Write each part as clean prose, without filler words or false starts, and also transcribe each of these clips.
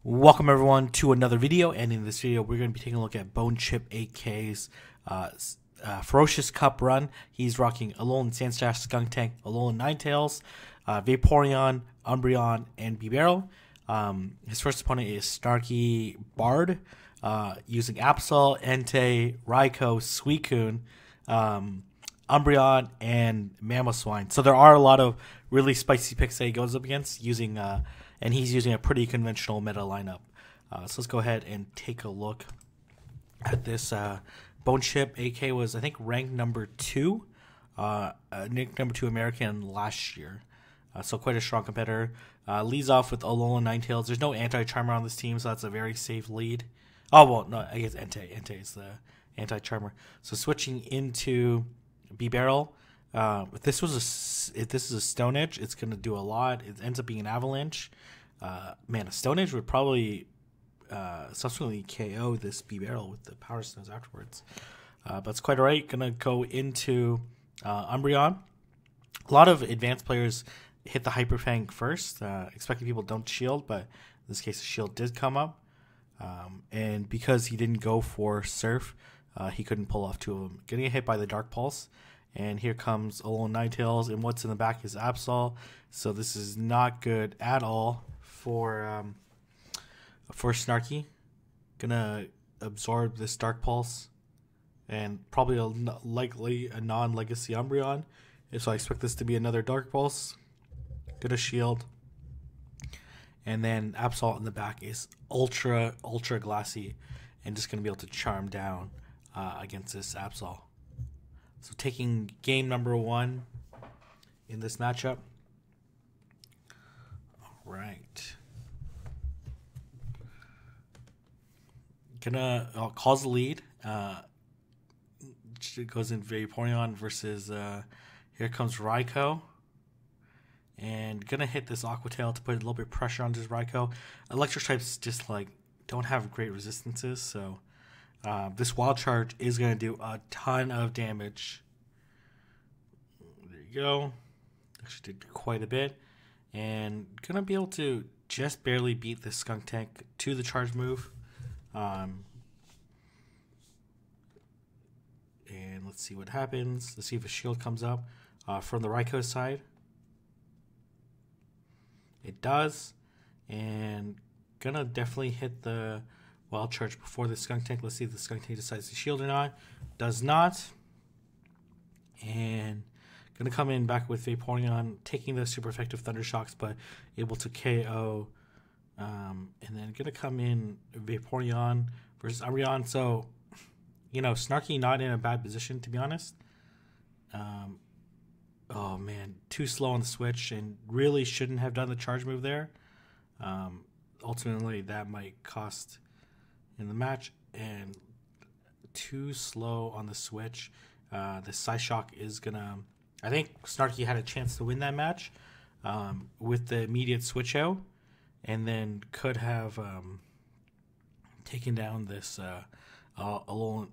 Welcome everyone to another video, and in this video we're going to be taking a look at BonechipAK's Ferocious Cup run. He's rocking Alolan Sandslash, Skuntank, Alolan Ninetales, Vaporeon, Umbreon, and Bibarel. His first opponent is Snarky Bard, using Absol, Entei, Raikou, Suicune, Umbreon, and Mamoswine. So there are a lot of really spicy picks that he goes up against using and he's using a pretty conventional meta lineup. So let's go ahead and take a look at this. BonechipAK was, I think, ranked number 2 American last year. So quite a strong competitor. Leads off with Alolan Ninetales. There's no anti-charmer on this team, so that's a very safe lead. Oh, well, no, I guess Entei. Entei is the anti-charmer. So switching into Bibarel. If this is a Stone Edge, it's going to do a lot. It ends up being an Avalanche. Man, a Stone Edge would probably subsequently KO this Bibarel with the Power Stones afterwards. But it's quite alright. Going to go into Umbreon. A lot of advanced players hit the Hyper Fang first. Expecting people don't shield, but in this case the shield did come up. And because he didn't go for Surf, he couldn't pull off 2 of them. Getting hit by the Dark Pulse. And here comes Alolan Ninetales, and what's in the back is Absol. So this is not good at all for Snarky. Gonna absorb this Dark Pulse, and probably likely a non-legacy Umbreon. So I expect this to be another Dark Pulse. Gonna shield, and then Absol in the back is ultra glassy, and just gonna be able to charm down against this Absol. So taking game number 1 in this matchup. All right. Gonna calls the lead. It goes in Vaporeon versus here comes Raikou. And gonna hit this Aqua Tail to put a little bit of pressure on this Raikou. Electric types just like don't have great resistances, so this Wild Charge is going to do a ton of damage. There you go. Actually did quite a bit. And going to be able to just barely beat the Skuntank to the charge move. And let's see what happens. Let's see if a shield comes up from the Raikou side. It does. And going to definitely hit the Wild Charge before the Skuntank. Let's see if the Skuntank decides to shield or not. Does not. And going to come in back with Vaporeon, taking the super effective Thunder Shocks, but able to KO. And then going to come in Vaporeon versus Umbreon. So, you know, Snarky not in a bad position, to be honest. Oh, man. Too slow on the switch and really shouldn't have done the charge move there. Ultimately, that might cost in the match, and too slow on the switch. The Psyshock is gonna, I think Snarky had a chance to win that match with the immediate switch out, and then could have taken down this Alolan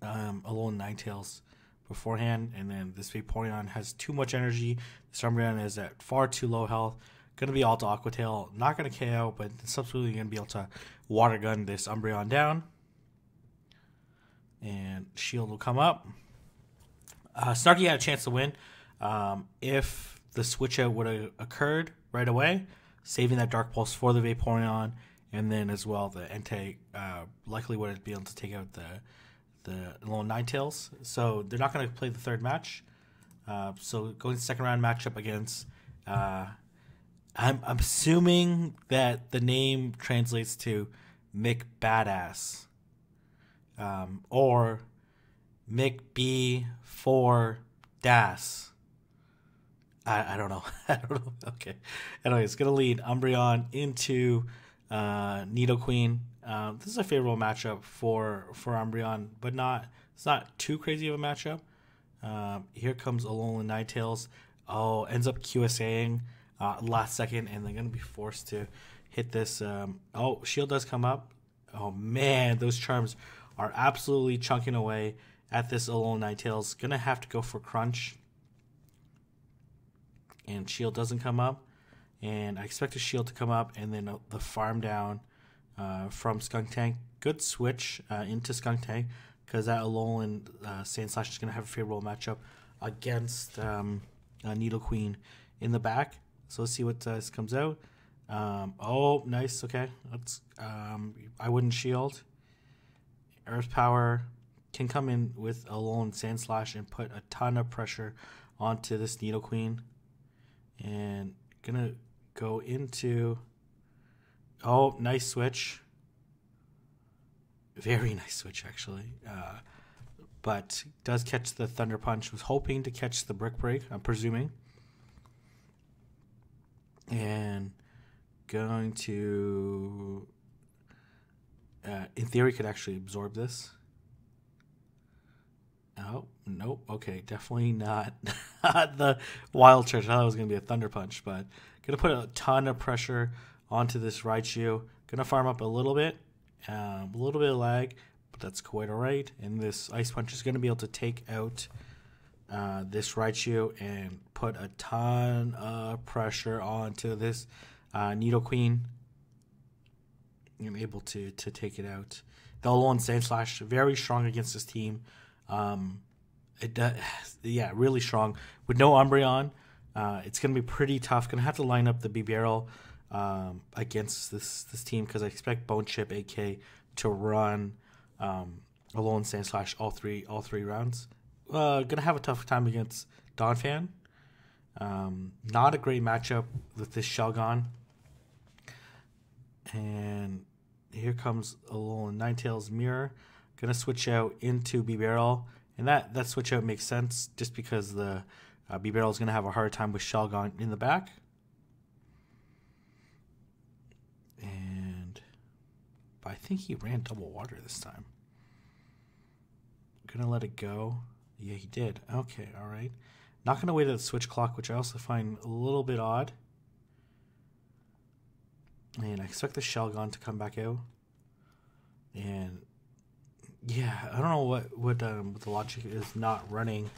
Ninetales beforehand. And then this Vaporeon has too much energy. This Umbreon is at far too low health. Going to be Alta Aqua Tail. Not going to KO, but subsequently going to be able to Water Gun this Umbreon down. And shield will come up. Snarky had a chance to win if the switch out would have occurred right away, saving that Dark Pulse for the Vaporeon, and then as well the Entei likely would be able to take out the Alolan Ninetales. So they're not going to play the third match. So going to second round matchup against... I'm assuming that the name translates to Mick Badass, or Mick B4 Das. I don't know. I don't know. Okay. Anyway, it's gonna lead Umbreon into Nidoqueen. This is a favorable matchup for Umbreon, but it's not too crazy of a matchup. Here comes Alolan Ninetales. Oh, ends up QSAing. Last second, and they're going to be forced to hit this. Oh, shield does come up. Oh, man, those charms are absolutely chunking away at this Alolan Ninetales. Going to have to go for Crunch. And shield doesn't come up. And I expect the shield to come up, and then the farm down from Skuntank. Good switch into Skuntank, because that Alolan Sandslash is going to have a favorable matchup against Nidoqueen in the back. So let's see what comes out. Oh, nice. Okay. Let's. I wouldn't shield. Earth Power can come in with Alolan Sandslash and put a ton of pressure onto this Nidoqueen. And gonna go into. Oh, nice switch. Very nice switch, actually. But does catch the Thunder Punch. Was hoping to catch the Brick Break, I'm presuming. And going to, in theory, could actually absorb this. Oh, nope. Okay, definitely not the Wild Charge. I thought it was going to be a Thunder Punch, but going to put a ton of pressure onto this Raichu. Going to farm up a little bit of lag, but that's quite all right. And this Ice Punch is going to be able to take out this Raichu and put a ton of pressure onto this Nidoqueen. I'm able to take it out. The Alolan Sandslash, very strong against this team. Yeah, really strong. With no Umbreon, it's going to be pretty tough. Going to have to line up the B-Barrel against this team, because I expect BonechipAK to run Alolan Sandslash all three rounds. Gonna have a tough time against Donphan. Not a great matchup with this Shelgon. And here comes Alolan Ninetales Mirror. Gonna switch out into B-Barrel. And that switch out makes sense, just because the B-Barrel is gonna have a hard time with Shelgon in the back. But I think he ran double water this time. Gonna let it go. Yeah, he did. Okay, all right. Not gonna wait at the switch clock, which I also find a little bit odd. And I expect the Shelgon to come back out. And yeah, I don't know what the logic is not running.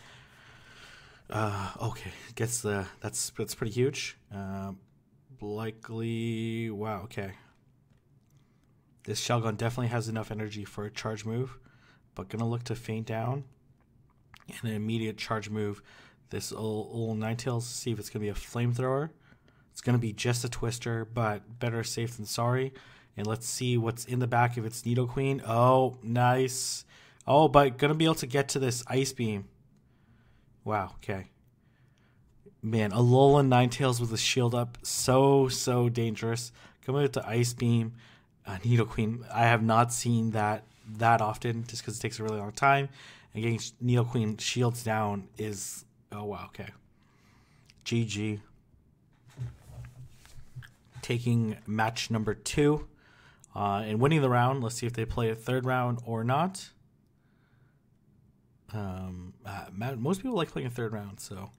Okay, gets that's pretty huge. Likely, wow. Okay, this Shelgon definitely has enough energy for a charge move, but gonna look to feint down and an immediate charge move. This old Ninetales, see if it's gonna be a flamethrower. It's gonna be just a twister, but better safe than sorry. And let's see what's in the back if it's Nidoqueen. Oh, nice. Oh, but gonna be able to get to this Ice Beam. Wow, okay. Man, Alolan Ninetales with a shield up. So dangerous. Coming out to Ice Beam. Nidoqueen, I have not seen that often, just because it takes a really long time. And getting Nidoqueen shields down is... Oh, wow, okay. GG. Taking match number 2. And winning the round. Let's see if they play a third round or not. Most people like playing a third round, so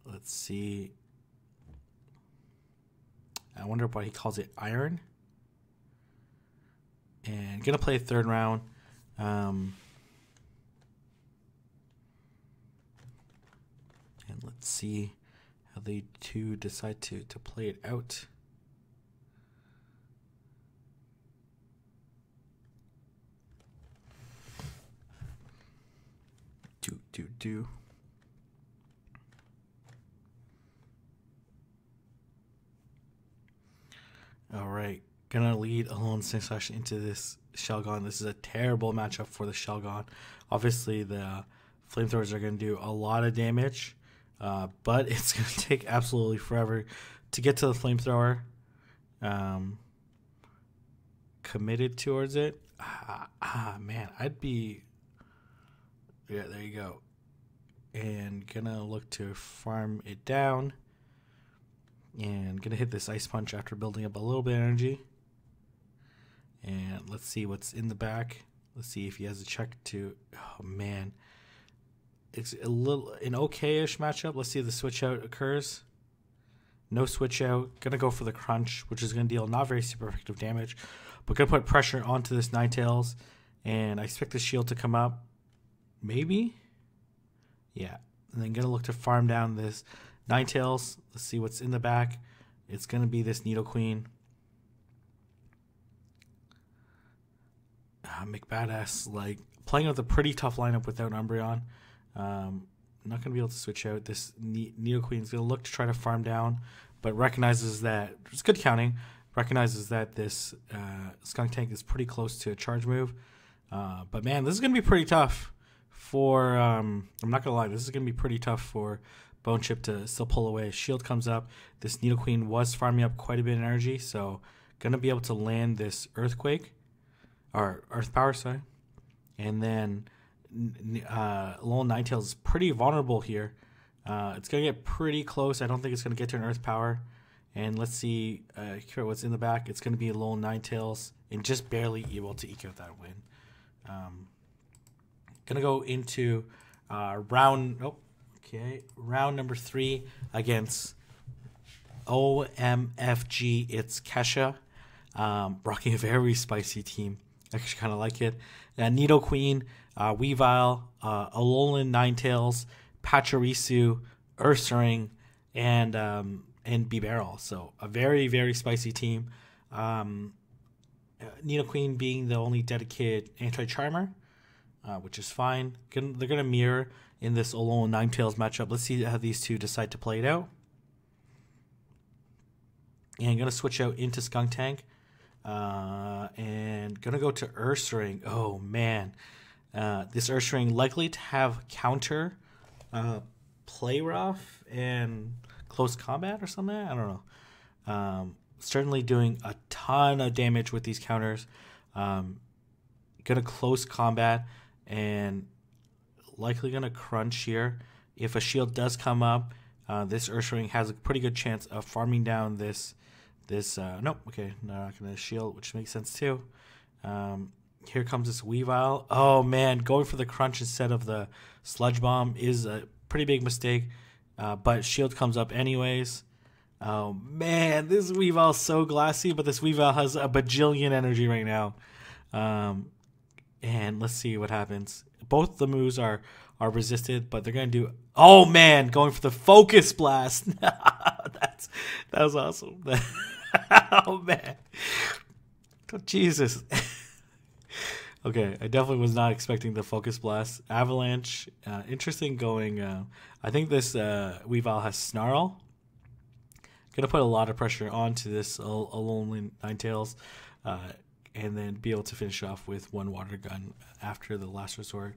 let's see. I wonder why he calls it Iron. And gonna play a third round. And let's see how they two decide to play it out. Do. All right, gonna lead Alolan Sandslash into this Shelgon. This is a terrible matchup for the Shelgon. Obviously, the flamethrowers are gonna do a lot of damage, but it's gonna take absolutely forever to get to the flamethrower. Committed towards it. Man, I'd be. Yeah, there you go. And gonna look to farm it down. And gonna hit this Ice Punch after building up a little bit of energy. And let's see what's in the back. Let's see if he has a check to... Oh, man. It's an okay-ish matchup. Let's see if the switch out occurs. No switch out. Gonna go for the Crunch, which is gonna deal not very super effective damage. But gonna put pressure onto this Ninetales. And I expect the shield to come up. Maybe? Yeah. And then gonna look to farm down this Ninetales. Let's see what's in the back. It's going to be this Nidoqueen. McBadass, like, playing with a pretty tough lineup without Umbreon. Not going to be able to switch out. This Nidoqueen is going to look to try to farm down, but recognizes that, it's good counting, recognizes that this Skuntank is pretty close to a charge move. But man, this is going to be pretty tough for, I'm not going to lie, this is going to be pretty tough for Bonechip to still pull away. Shield comes up. This Nidoqueen was farming up quite a bit of energy, so going to be able to land this Earthquake, or Earth Power, sorry. And then Alolan Ninetales is pretty vulnerable here. It's going to get pretty close. I don't think it's going to get to an Earth Power. And let's see here what's in the back. It's going to be Alolan Ninetales and just barely able to eke out that win. Going to go into round number 3 against OMFG. It's Kesha, rocking a very spicy team. I actually kind of like it. Nidoqueen, Weavile, Alolan Ninetales, Pachirisu, Ursaring, and Bibarel. So a very, very spicy team. Nidoqueen being the only dedicated anti-charmer, which is fine. They're going to mirror in this Alolan Ninetales matchup. Let's see how these two decide to play it out. And I'm going to switch out into Skuntank. And going to go to Ursaring. Oh, man. This Ursaring likely to have counter play rough and close combat or something. I don't know. Certainly doing a ton of damage with these counters. Going to close combat and likely going to crunch here. If a shield does come up, this Ursaring has a pretty good chance of farming down this. Nope, okay, not going to shield, which makes sense too. Here comes this Weavile. Oh man, going for the crunch instead of the Sludge Bomb is a pretty big mistake, but shield comes up anyways. Oh man, this Weavile is so glassy, but this Weavile has a bajillion energy right now. And let's see what happens. Both the moves are resisted, but they're going to do... Oh man, going for the Focus Blast. That was awesome. Oh man. Oh, Jesus. Okay, I definitely was not expecting the Focus Blast. Avalanche, interesting going. I think this Weavile has Snarl. Gonna put a lot of pressure onto this Alolan Ninetales, and then be able to finish off with one Water Gun after the last resort.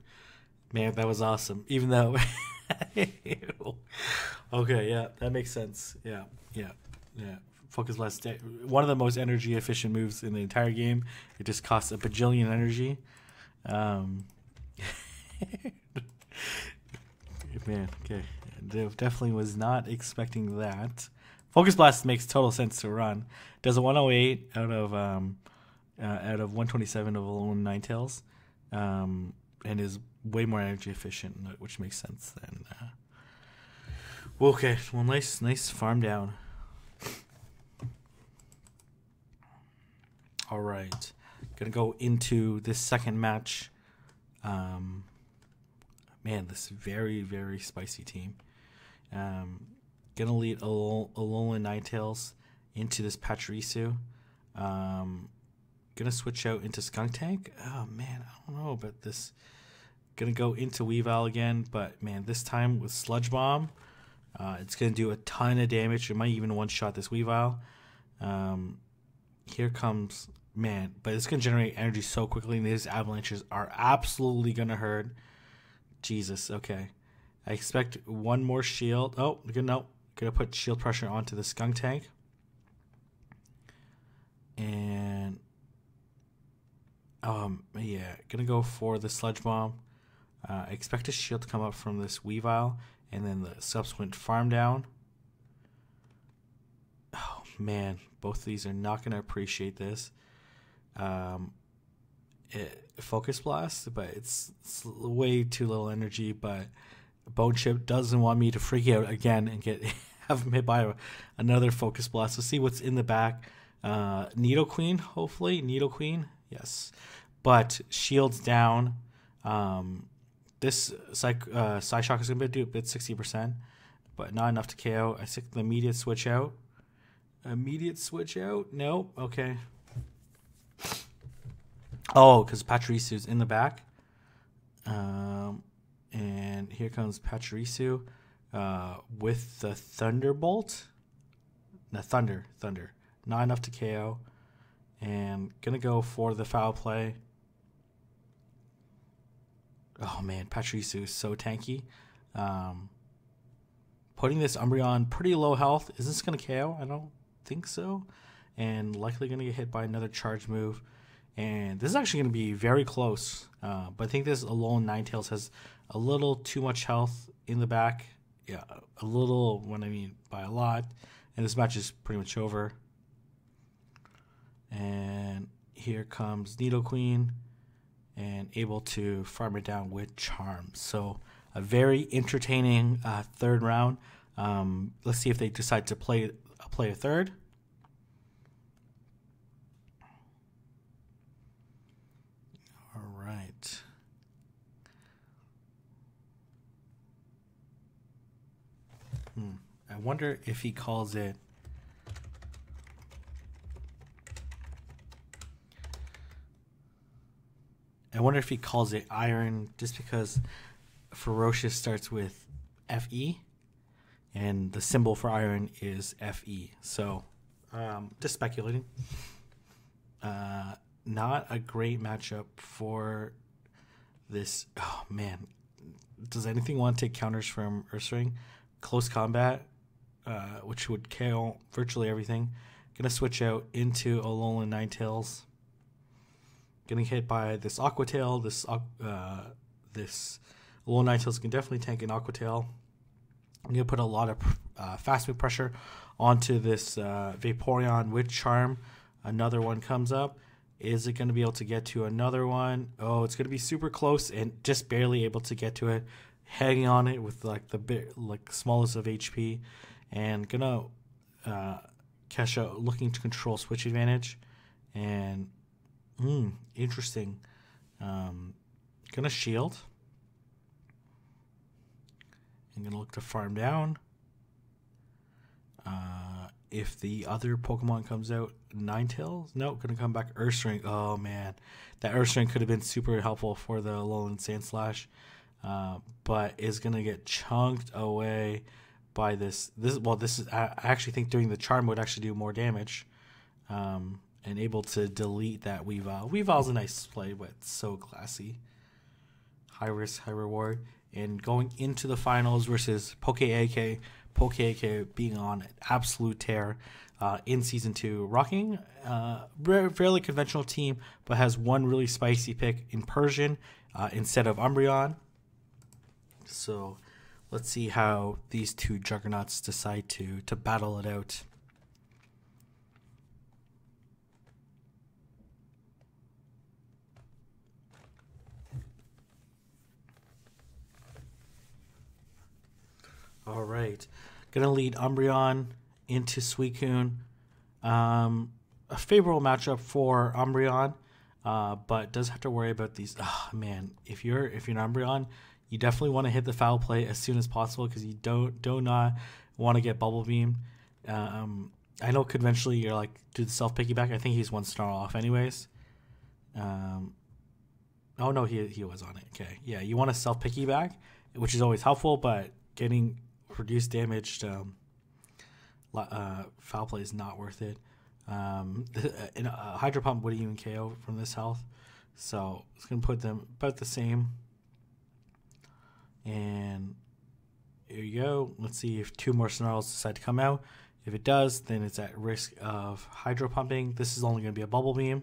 Man, that was awesome. Even though... Okay, yeah, that makes sense. Yeah. Focus Blast, one of the most energy efficient moves in the entire game. It just costs a bajillion energy. Man, okay. Definitely was not expecting that. Focus Blast makes total sense to run. Does a 108 out of 127 of Alolan Ninetales, and is way more energy efficient, which makes sense then. Okay, well, nice farm down. All right, gonna go into this second match. Man, this very, very spicy team. Gonna lead Alolan Ninetales into this Pachirisu. Gonna switch out into Skuntank. Oh man, I don't know about this. Gonna go into Weavile again, but man, this time with Sludge Bomb, it's gonna do a ton of damage. It might even one-shot this Weavile. Here comes, man, but it's gonna generate energy so quickly, and these avalanches are absolutely gonna hurt. Jesus, okay. I expect one more shield. Oh, no. Gonna put shield pressure onto the Skuntank. And yeah, gonna go for the Sludge Bomb. I expect a shield to come up from this Weavile, and then the subsequent farm down. Oh man, both of these are not gonna appreciate this. Focus Blast, but it's way too little energy. But Bonechip doesn't want me to freak out again and have him hit by another Focus Blast. Let's see what's in the back. Nidoqueen, hopefully. Nidoqueen, yes. But shields down. This Psyshock is going to do a bit 60%. but not enough to KO. I stick the immediate switch out. Immediate switch out? Nope. Okay. Oh, because Pachirisu in the back. And here comes Pachirisu with the Thunderbolt. No, Thunder. Not enough to KO. And gonna go for the foul play. Oh man, Pachirisu is so tanky. Putting this Umbreon pretty low health. Is this gonna KO? I don't think so. And likely gonna get hit by another charge move. And this is actually gonna be very close. But I think this Alolan Ninetales has a little too much health in the back. Yeah, a little, when I mean by a lot. And this match is pretty much over. And here comes Nidoqueen, and able to farm it down with Charm. So a very entertaining third round. Let's see if they decide to play a third. All right. I wonder if he calls it. I wonder if he calls it Iron just because Ferocious starts with FE and the symbol for Iron is FE. So, just speculating. Not a great matchup for this. Oh, man. Does anything want to take counters from Ursaring? Close combat, which would KO virtually everything. Gonna switch out into Alolan Ninetales. Getting hit by this Aqua Tail. This Alolan Ninetales can definitely tank an Aqua Tail. I'm going to put a lot of fast move pressure onto this Vaporeon with Charm. Another one comes up. Is it going to be able to get to another one? Oh, it's going to be super close and just barely able to get to it. Hanging on it with like the smallest of HP. And going to cash out, looking to control switch advantage. And interesting. Gonna shield. I'm gonna look to farm down. If the other Pokemon comes out, Ninetales? No, gonna come back Ursaring. Oh man, that Ursaring could have been super helpful for the Alolan Sandslash, but is gonna get chunked away by this. This is. I actually think doing the Charm would actually do more damage. And able to delete that Weavile. Weavile's a nice play, but it's so classy. High risk, high reward. And going into the finals versus PokéAK. PokéAK being on an absolute tear in Season 2. Rocking a fairly conventional team, but has one really spicy pick in Persian instead of Umbreon. So let's see how these two juggernauts decide to battle it out. All right, gonna lead Umbreon into Suicune. A favorable matchup for Umbreon, but does have to worry about these. Oh, man, if you're an Umbreon, you definitely want to hit the foul play as soon as possible because you do not want to get Bubble Beam. I know conventionally you're like do the self piggyback. I think he's one snarl off anyways. Oh no, he was on it. Okay, yeah, you want to self piggyback, which is always helpful, but getting reduced damage foul play is not worth it. Hydro Pump wouldn't even KO from this health, so it's gonna put them about the same. And here you go. Let's see if two more Snarls decide to come out. If it does, then it's at risk of Hydro Pumping. This is only gonna be a Bubble Beam.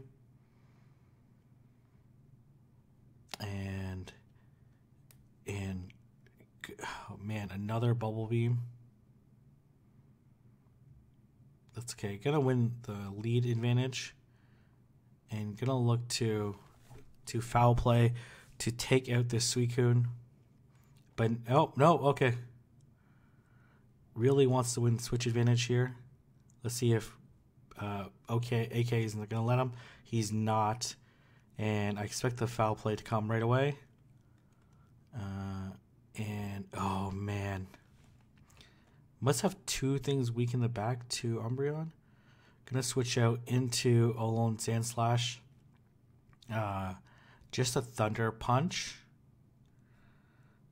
And oh man, another Bubble Beam. That's okay. Gonna win the lead advantage. And gonna look to foul play to take out this Suicune. But oh no, okay. Really wants to win switch advantage here. Let's see if AK isn't gonna let him. He's not. And I expect the foul play to come right away. And oh man, Must have two things weak in the back to Umbreon. Gonna switch out into Alolan Sandslash. Just a Thunder Punch,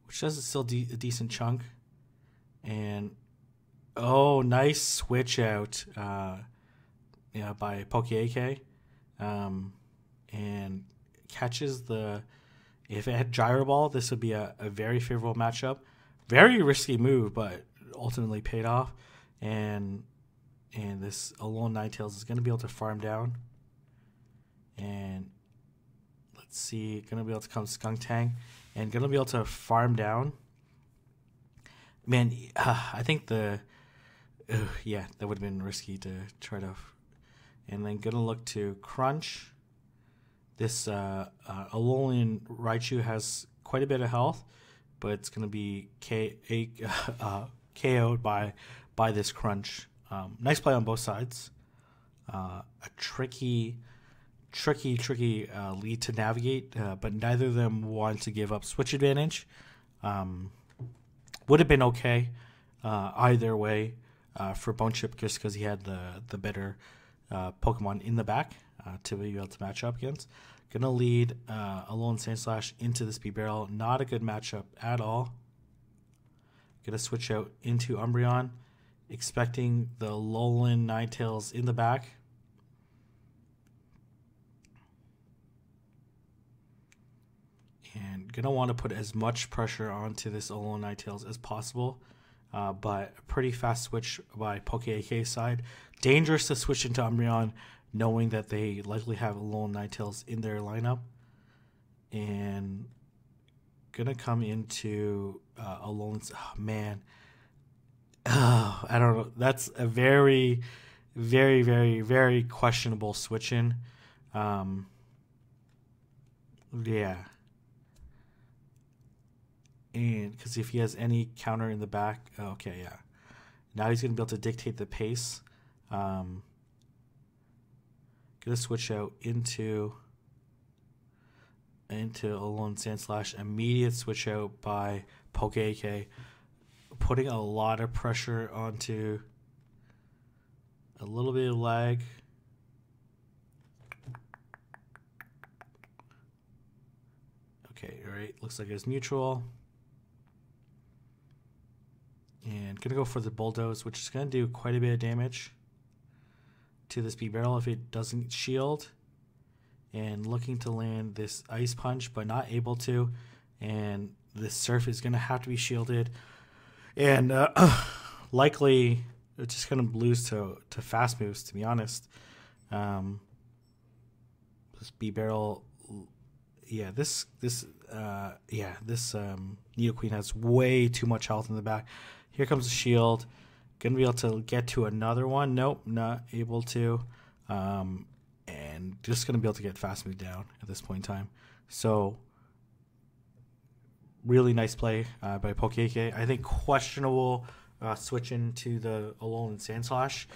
which does still a decent chunk. And oh, nice switch out by PokéAK. And catches the... If it had Gyro Ball, this would be a very favorable matchup. Very risky move, but ultimately paid off. And this Alolan Ninetales is going to be able to farm down. And let's see, going to be able to come Skuntank. And going to be able to farm down. Man, I think that would have been risky to try to... And then going to look to Crunch. This Alolan Raichu has quite a bit of health, but it's going to be KO'd by this Crunch. Nice play on both sides. A tricky lead to navigate, but neither of them want to give up switch advantage. Would have been okay either way for Bonechip, just because he had the better Pokemon in the back to be able to match up against. Gonna lead Alolan Sandslash into the Speed Barrel. Not a good matchup at all. Gonna switch out into Umbreon, expecting the Alolan Ninetales in the back. And gonna want to put as much pressure onto this Alolan Ninetales as possible. But a pretty fast switch by PokéAK's side. Dangerous to switch into Umbreon, knowing that they likely have Alolan Ninetales in their lineup. And gonna come into Alolan... Oh, man. I don't know. That's a very, very, very, very questionable switch in. Yeah. And because if he has any counter in the back... Okay, yeah. Now he's going to be able to dictate the pace. Going to switch out into Alolan Sandslash. Immediate switch out by PokéAK. Putting a lot of pressure onto a little bit of lag. Okay, all right. Looks like it's neutral. And going to go for the Bulldoze, which is going to do quite a bit of damage to the Speed Barrel if it doesn't shield. And looking to land this Ice Punch, but not able to. And this Surf is going to have to be shielded. And likely it's just going to lose to fast moves, to be honest. The Speed Barrel... Yeah, this Nidoqueen has way too much health in the back. Here comes the shield. Gonna be able to get to another one. Nope, not able to. And just gonna be able to get fast move down at this point in time. So really nice play by PokéAK. I think questionable switch into the Alolan Sandslash.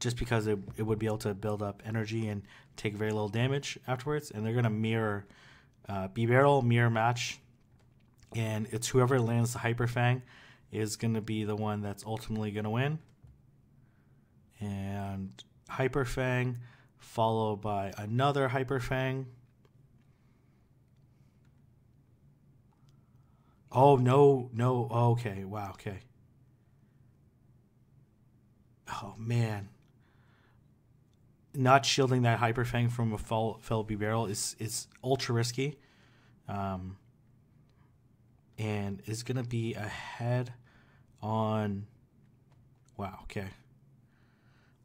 Just because it would be able to build up energy and take very little damage afterwards. And they're going to mirror B-Barrel, mirror match. And it's whoever lands the Hyper Fang is going to be the one that's ultimately going to win. And Hyper Fang followed by another Hyper Fang. Oh, no. Oh, okay, wow, okay. Oh, man. Not shielding that Hyper Fang from a fellow B-Barrel is ultra risky. And is going to be ahead on... Wow, okay.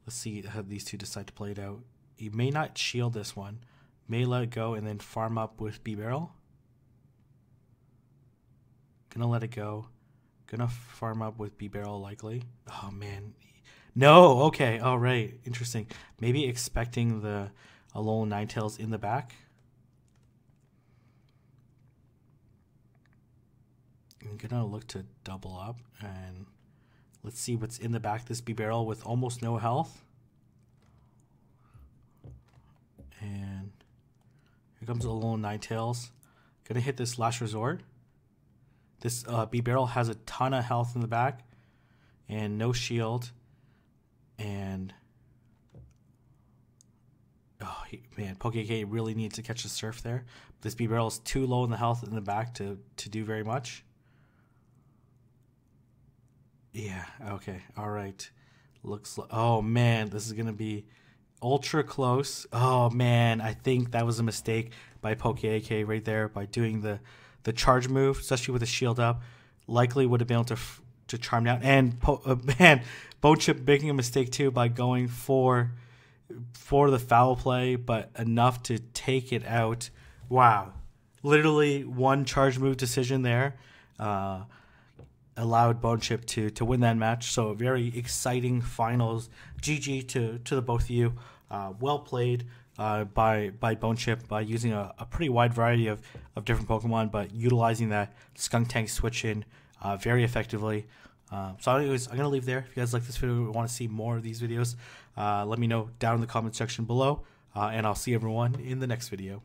Let's see how these two decide to play it out. You may not shield this one. May let it go and then farm up with B-Barrel. Gonna let it go. Gonna farm up with B-Barrel likely. Oh, man. No, okay, all right, interesting. Maybe expecting the Alolan Ninetales in the back. I'm gonna look to double up and let's see what's in the back. This B-Barrel with almost no health. And here comes Alolan Ninetales. Gonna hit this Last Resort. This B-Barrel has a ton of health in the back. and no shield. And oh man, PokéAK really needs to catch the surf there. This B-Barrel is too low in the health in the back to do very much. Yeah, okay, all right. Looks like, oh man, this is gonna be ultra close. Oh man, I think that was a mistake by PokéAK right there by doing the charge move, especially with the shield up. Likely would have been able to charm down. And man, Bonechip making a mistake too by going for the foul play, but enough to take it out. Wow, literally one charge move decision there allowed Bonechip to win that match. So very exciting finals. GG to the both of you. Well played by Bonechip by using a pretty wide variety of different Pokemon, but utilizing that Skuntank switch in very effectively. So anyways, I'm going to leave there. If you guys like this video and want to see more of these videos, let me know down in the comment section below, and I'll see everyone in the next video.